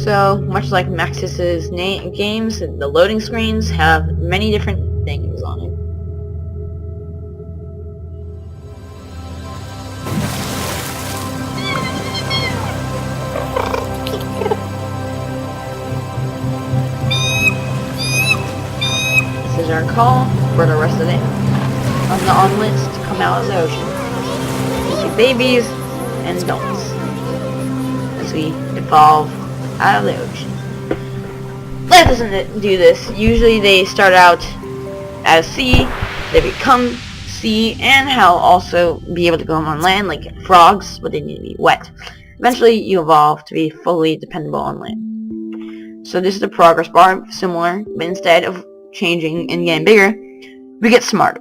So, much like Maxis's games, the loading screens have many different things on it. This is our call for the rest of the onlets to come out of the ocean. You see babies and adults as we evolve out of the ocean. Life doesn't do this. Usually they start out as sea, they become sea, and how also be able to go on land like frogs, but they need to be wet. Eventually you evolve to be fully dependable on land. So this is the progress bar, similar, but instead of changing and getting bigger, we get smarter,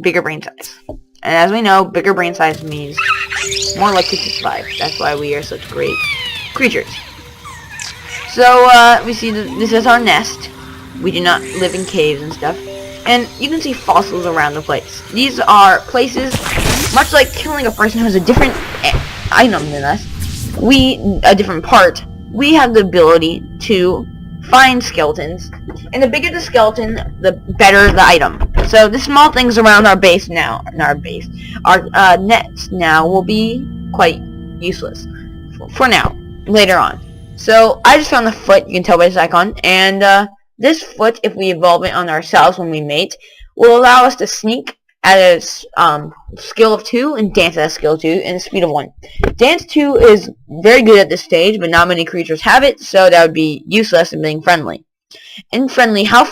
bigger brain size. And as we know, bigger brain size means more likely to survive. That's why we are such great creatures. So we see that this is our nest. We do not live in caves and stuff. And you can see fossils around the place. These are places, much like killing a person who has a different item than us, a different part, we have the ability to find skeletons, and the bigger the skeleton, the better the item. So the small things around our base now, our nets now will be quite useless for now, later on. So I just found the foot, you can tell by this icon, and this foot, if we evolve it on ourselves when we mate, will allow us to sneak at a skill of 2 and dance at a skill of 2 and a speed of 1. Dance 2 is very good at this stage, but not many creatures have it, so that would be useless in being friendly. In friendly, how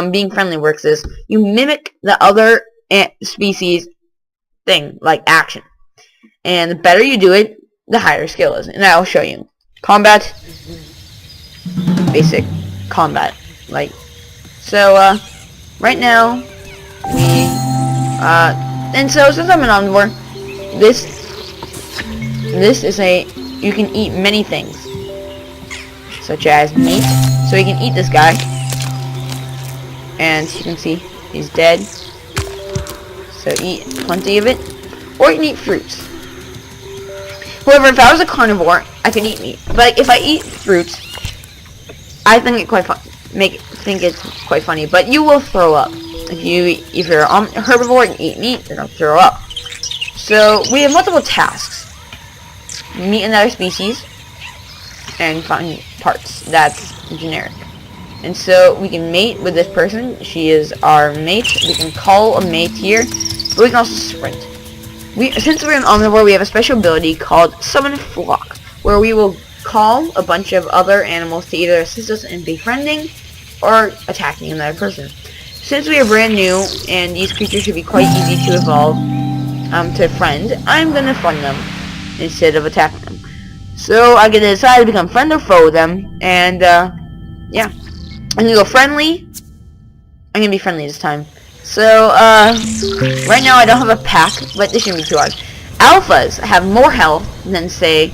being friendly works is you mimic the other species thing, like action. And the better you do it, the higher skill is. And I will show you. Combat. Basic combat. So, right now, and so since I'm an omnivore, this is you can eat many things, such as meat. So you can eat this guy, and you can see he's dead. So eat plenty of it, or you can eat fruits. However, if I was a carnivore, I could eat meat, but if I eat fruits, I think it's quite funny. But you will throw up. If you're a herbivore and eat meat, you're gonna throw up. So we have multiple tasks: meet another species and find parts. That's generic. And so we can mate with this person. She is our mate. We can call a mate here, but we can also sprint. Since we're an omnivore, we have a special ability called Summon Flock, where we will call a bunch of other animals to either assist us in befriending or attacking another person. Since we are brand new, and these creatures should be quite easy to evolve to friend, I'm going to friend them instead of attacking them. So I get to decide to become friend or foe with them, and yeah. I'm going to go friendly. I'm going to be friendly this time. So, right now I don't have a pack, but this shouldn't be too hard. Alphas have more health than, say,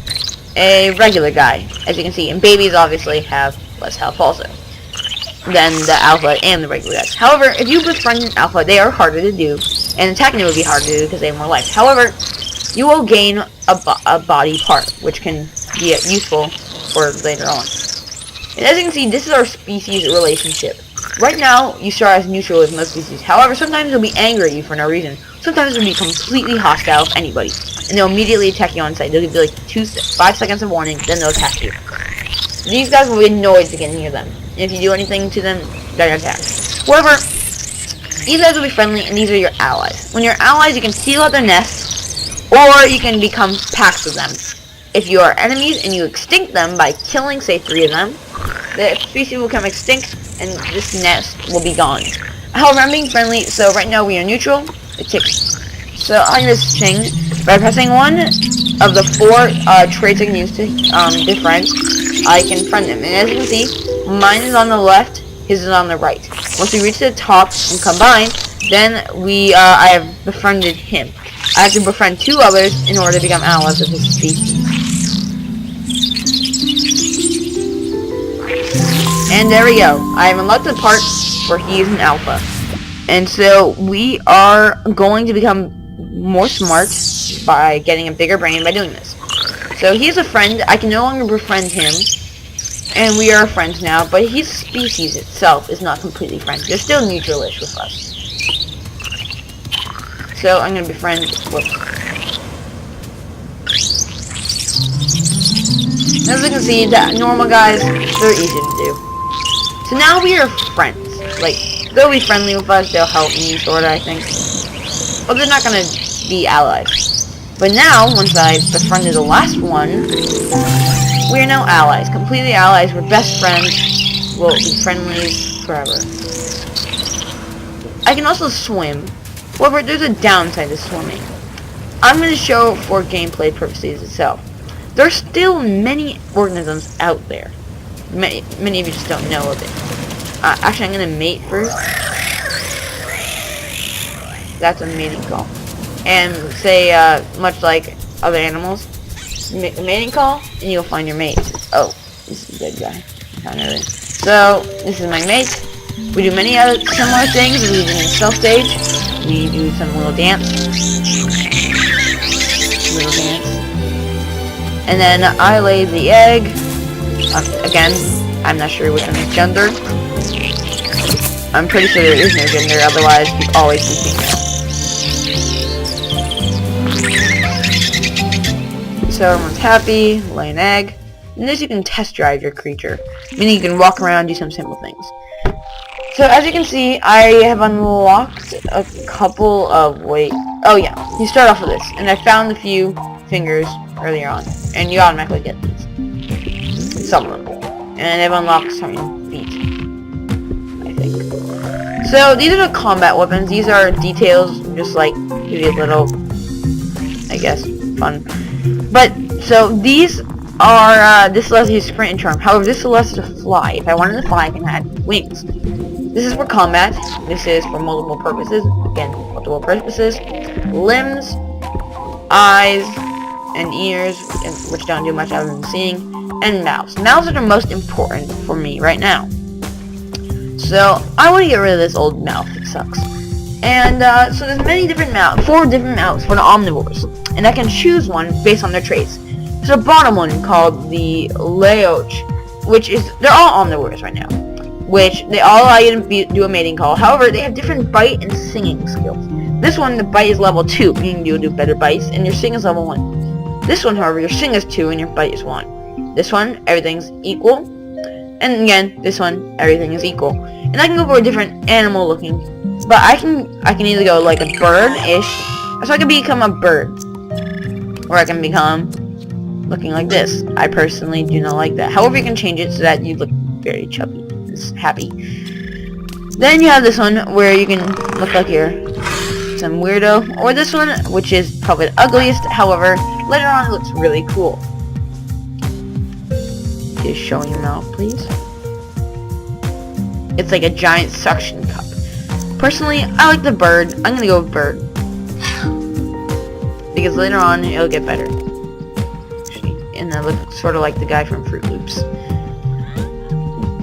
a regular guy, as you can see, and babies obviously have less health also than the alpha and the regular guys. However, if you befriend an alpha, they are harder to do, and attacking them would be harder to do because they have more life. However, you will gain a body part, which can be useful for later on. And as you can see, this is our species relationship. Right now, you start as neutral with most species. However, sometimes they'll be angry at you for no reason. Sometimes they'll be completely hostile with anybody, and they'll immediately attack you on sight. They'll give you like 5 seconds of warning, then they'll attack you. These guys will be annoyed to get near them. And if you do anything to them, they're attacked. However, these guys will be friendly, and these are your allies. When you're allies, you can steal out their nests, or you can become packs with them. If you are enemies and you extinct them by killing, say, 3 of them, the species will become extinct, and this nest will be gone. However, I'm being friendly, so right now we are neutral. It ticks. So on this thing, by pressing one of the 4 traits I can use to befriend, I can friend them. And as you can see, mine is on the left, his is on the right. Once we reach the top and combine, then I have befriended him. I have to befriend 2 others in order to become allies of his species. And there we go. I have unlocked the part where he is an alpha. And so we are going to become more smart by getting a bigger brain by doing this. So he is a friend. I can no longer befriend him. and we are friends now, but his species itself is not completely friends. They're still neutralish with us. So I'm gonna befriend. Whoops. As you can see, the normal guys, they're easy to do. So now we are friends. Like, they'll be friendly with us, they'll help me, sorta, I think. But they're not gonna be allies. But now, once I've befriended the last one, we are now allies. Completely allies, we're best friends, we'll be friendlies forever. I can also swim. However, there's a downside to swimming. I'm going to show for gameplay purposes itself. There's still many organisms out there. Many of you just don't know of it. Actually, I'm going to mate first. That's a mating call. And say, much like other animals, make a mating call, and you'll find your mate. Oh, this is a good guy. So, this is my mate. We do many other similar things. We do in the stealth stage. We do some little dance. And then I lay the egg. Again, I'm not sure which one is gender. I'm pretty sure there is no gender, otherwise you'd always be female. So everyone's happy, lay an egg. And this you can test drive your creature. Meaning you can walk around and do some simple things. So as you can see, I have unlocked a couple of, oh yeah, you start off with this, and I found a few fingers earlier on, and you automatically get these. Some of them. And I've unlocked some feet, I think. So these are the combat weapons. These are details, just like, give you a little, I guess, fun. But, so these are, this allows you to sprint and charm. However, this allows you to fly. If I wanted to fly, I can add wings. This is for combat. This is for multiple purposes. Again, multiple purposes. Limbs, eyes, and ears, which don't do much other than seeing, and mouths. Mouths are the most important for me right now. So, I want to get rid of this old mouth. It sucks. And, so there's many different mouths, 4 different mouths for the omnivores. And I can choose one based on their traits. So the bottom one, called the Leoch, which is, they're all omnivores right now. Which, they all allow you to do a mating call. However, they have different bite and singing skills. This one, the bite is level 2, meaning you'll do better bites, and your sing is level 1. This one, however, your sing is 2, and your bite is 1. This one, everything's equal. And again, this one, everything is equal. And I can go for a different animal looking. But I can either go like a bird-ish, so I can become a bird. Or I can become looking like this. I personally do not like that. However, you can change it so that you look very chubby. Happy. Then you have this one where you can look like you're some weirdo, or this one, which is probably the ugliest. However, later on it looks really cool. Just show your mouth, please. It's like a giant suction cup. Personally, I like the bird. I'm gonna go with bird because later on it'll get better. And that looks sort of like the guy from Fruit Loops.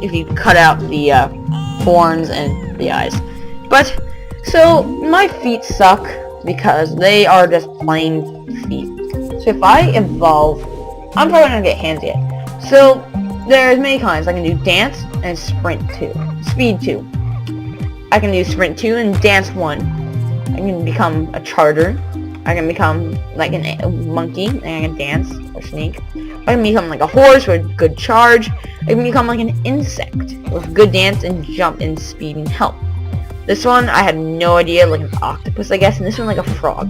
If you cut out the horns and the eyes. But, so, my feet suck because they are just plain feet. So if I evolve, I'm probably gonna get hands yet. So, there's many kinds. I can do dance and sprint 2. Speed 2. I can do sprint 2 and dance 1. I can become a charter. I can become like a monkey and I can dance or sneak. I can become like a horse with good charge. I can become like an insect with good dance and jump and speed and health. This one I had no idea, like an octopus I guess, and this one like a frog.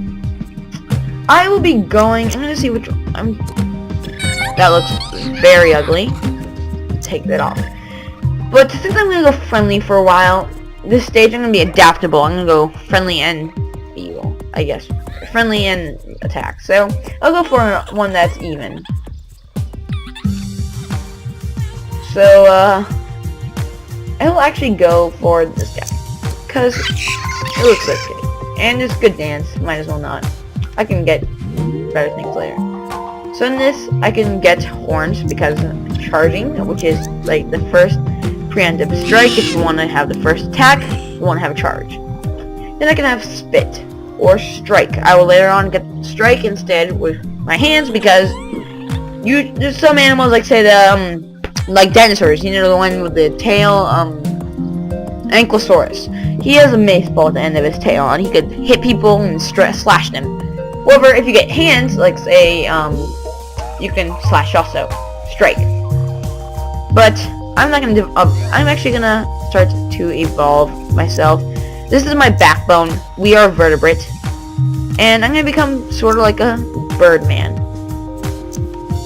I will be going, I'm gonna see which one. That looks very ugly. Take that off. But since I'm gonna go friendly for a while, this stage I'm gonna be adaptable. I'm gonna go friendly and evil, I guess. Friendly and attack. So I'll go for one that's even. So I will actually go for this guy because it looks okay and it's good dance. Might as well not. I can get better things later. So in this I can get horns because charging, which is like the first preemptive strike. If you want to have the first attack, you want to have a charge. Then I can have spit or strike. I will later on get strike instead with my hands because there's some animals like say the like dinosaurs. You know, the one with the tail, Ankylosaurus. He has a mace ball at the end of his tail, and he could hit people and slash them. However, if you get hands, like say, you can slash also, strike. But I'm not gonna I'm actually gonna start to evolve myself. This is my backbone. We are vertebrate, and I'm gonna become sort of like a bird man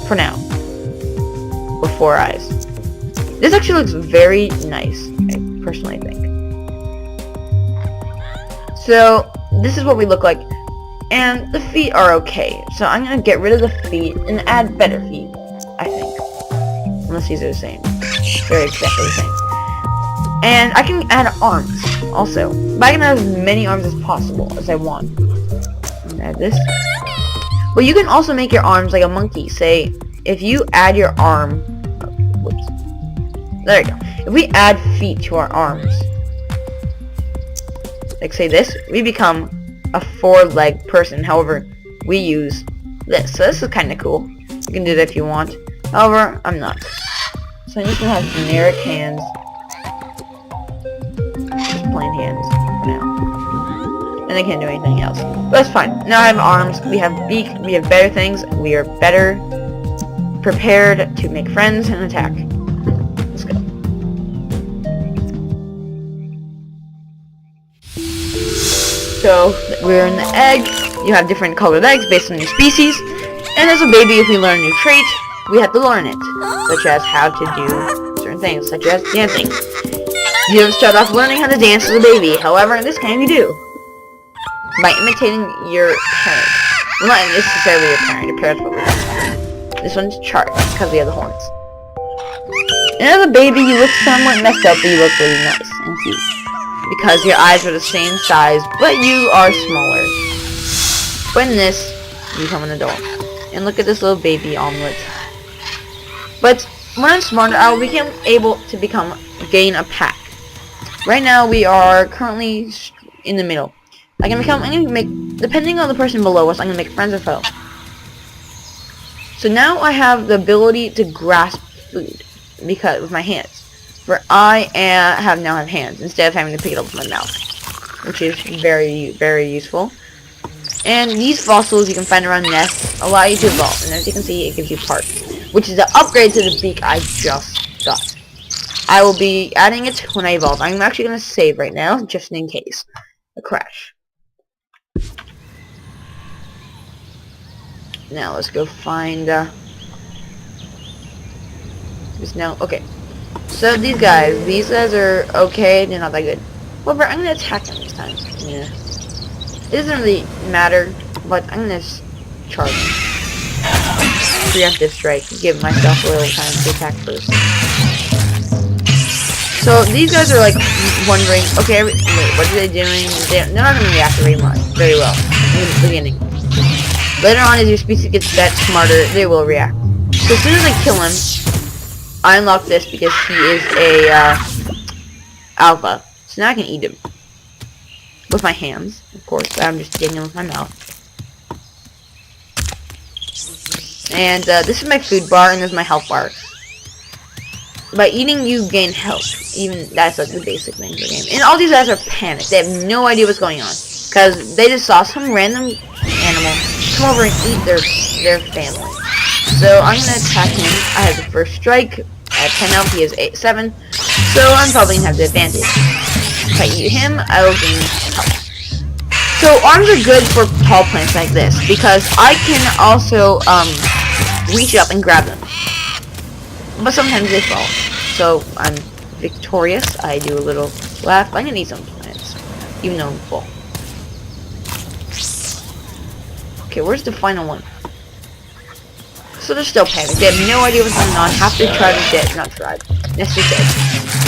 for now, with 4 eyes. This actually looks very nice, I personally think. So this is what we look like, and the feet are okay. So I'm gonna get rid of the feet and add better feet, I think. Unless these are the same. They're exactly the same. And I can add arms also. But I can have as many arms as possible as I want. And add this. But you can also make your arms like a monkey. Say, if you add your arm... whoops. There you go. If we add feet to our arms, like say this, we become a 4-legged person. However, we use this. So this is kind of cool. You can do that if you want. However, I'm not. So I'm just gonna have generic hands. Just plain hands for now. And I can't do anything else. But that's fine. Now I have arms, we have beak, we have better things, we are better prepared to make friends and attack. Let's go. So, we're in the egg. You have different colored eggs based on your species. And as a baby, if we learn a new trait, we have to learn it. Such as how to do certain things, such as dancing. You don't start off learning how to dance as a baby. However, in this game you do. By imitating your parent. Well, not necessarily your parent. Your parents will do. This one's Chart, because we have the horns. And as a baby, you look somewhat messed up, but you look really nice and cute. Because your eyes are the same size, but you are smaller. But in this, you become an adult. And look at this little baby omelet. But when I'm smarter, I will become able to gain a pack. Right now, we are currently in the middle. I'm gonna make, depending on the person below us, I'm gonna make friends or foe. So now I have the ability to grasp food with my hands. For I now have hands instead of having to pick it up with my mouth, which is very, very useful. And these fossils you can find around nests allow you to evolve, and as you can see, it gives you parts, which is the upgrade to the beak I just got. I will be adding it when I evolve. I'm actually going to save right now, just in case a crash. Now let's go find this now. Okay, so these guys are okay. They're not that good. However, I'm going to attack them this time. Yeah. It doesn't really matter, but I'm gonna charge him. Preemptive strike. Give myself a little time to attack first. So these guys are like wondering, okay, wait, what are they doing? They're not gonna react very well in the beginning. Later on, as your species gets that smarter, they will react. So as soon as I kill him, I unlock this because he is a alpha. So now I can eat him. With my hands, of course. I'm just getting them with my mouth. And this is my food bar, and this is my health bar. By eating, you gain health. Even that's like the basic thing of the game. And all these guys are panicked. They have no idea what's going on, because they just saw some random animal come over and eat their family. So I'm gonna attack him. I have the first strike. I have 10 health. He has 7. So I'm probably gonna have the advantage. If I eat him, I will gain health. So arms are good for tall plants like this, because I can also reach up and grab them. But sometimes they fall. So I'm victorious. I do a little laugh. I'm gonna eat some plants, even though I'm full. Okay, where's the final one? So they're still panicked. They have no idea what's going on. Half their tribe is dead. Not tribe. Yes, they're dead.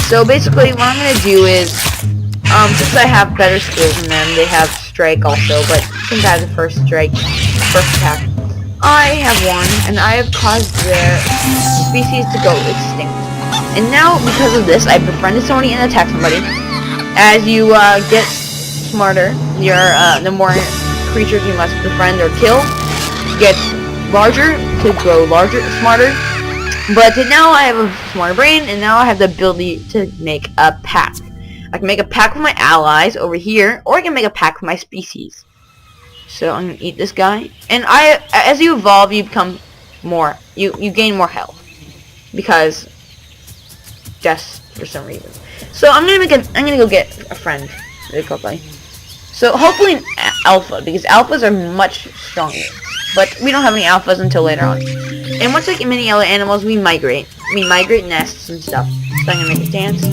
So basically, what I'm gonna do is, since I have better skills than them, they have strike also, but since I have the first strike, first attack, I have won, and I have caused their species to go extinct. And now, because of this, I've befriended somebody and attacked somebody. As you get smarter, the more creatures you must befriend or kill get larger to grow larger, smarter, But now I have a smarter brain, and now I have the ability to make a pack. I can make a pack with my allies over here, or I can make a pack with my species. So I'm gonna eat this guy, and as you evolve, you become more, you gain more health, because just for some reason. So I'm gonna go get a friend really quickly. So hopefully an alpha, because alphas are much stronger, but we don't have any alphas until later on. And much like many other animals, we migrate nests and stuff. So I'm gonna make a dance.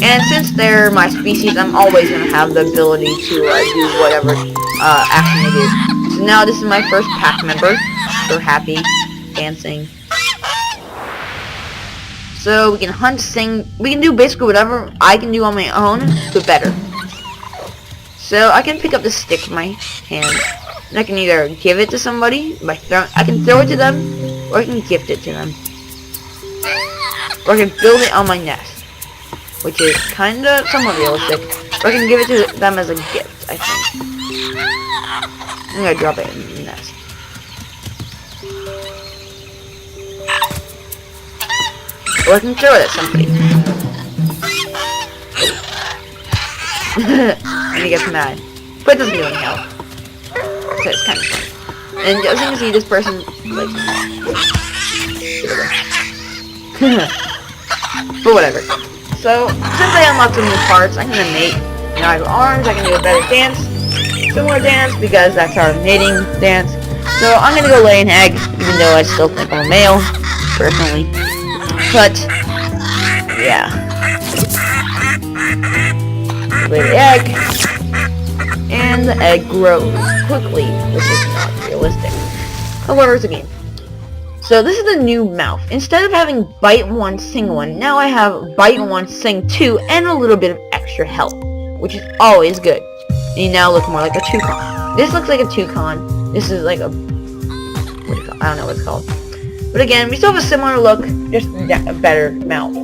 And since they're my species, I'm always gonna have the ability to do whatever action they do. So now this is my first pack member. They're happy, dancing. So we can hunt, sing, we can do basically whatever I can do on my own, but better. So I can pick up the stick with my hand, and I can either give it to somebody by I can throw it to them, or I can gift it to them, or I can build it on my nest, which is kinda somewhat realistic. Or I can give it to them as a gift, I think. I'm gonna drop it in the nest. Or I can throw it at somebody. And he gets mad. But it doesn't do any help. So it's kind of fun. And as you can see, this person, like... but whatever. So, since I unlocked some new parts, I'm gonna mate. Now I have arms, I can do a better dance. Similar dance, because that's our mating dance. So I'm gonna go lay an egg, even though I still think I'm a male, personally. But, yeah. Lay the egg, and the egg grows quickly, which is not realistic. However, it's a game. So this is the new mouth. Instead of having bite 1, sing 1, now I have bite 1, sing 2, and a little bit of extra health, which is always good. And you now look more like a toucan. This looks like a toucan. This is like a... what do you call it? I don't know what it's called. But again, we still have a similar look, just a better mouth.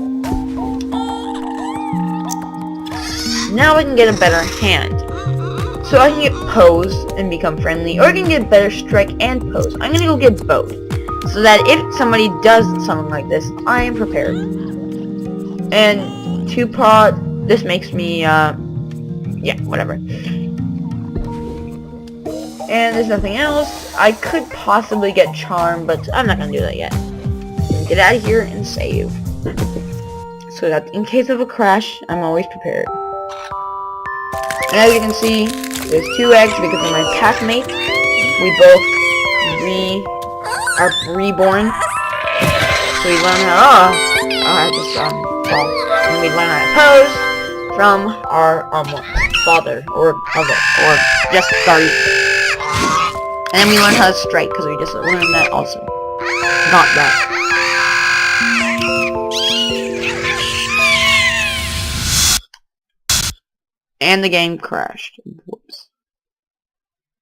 Now I can get a better hand. So I can get pose and become friendly, or I can get better strike and pose. I'm gonna go get both, so that if somebody does something like this, I am prepared. And 2-paw, this makes me, yeah, whatever. And there's nothing else. I could possibly get charm, but I'm not gonna do that yet. Get out of here and save. So that in case of a crash, I'm always prepared. And as you can see, there's 2 eggs because of my pack mate. We both are reborn. So we learn how fall. And we learn how to pose from our father or just guardian. And then we learn how to strike because we just learned that also. Not that. And the game crashed. Whoops.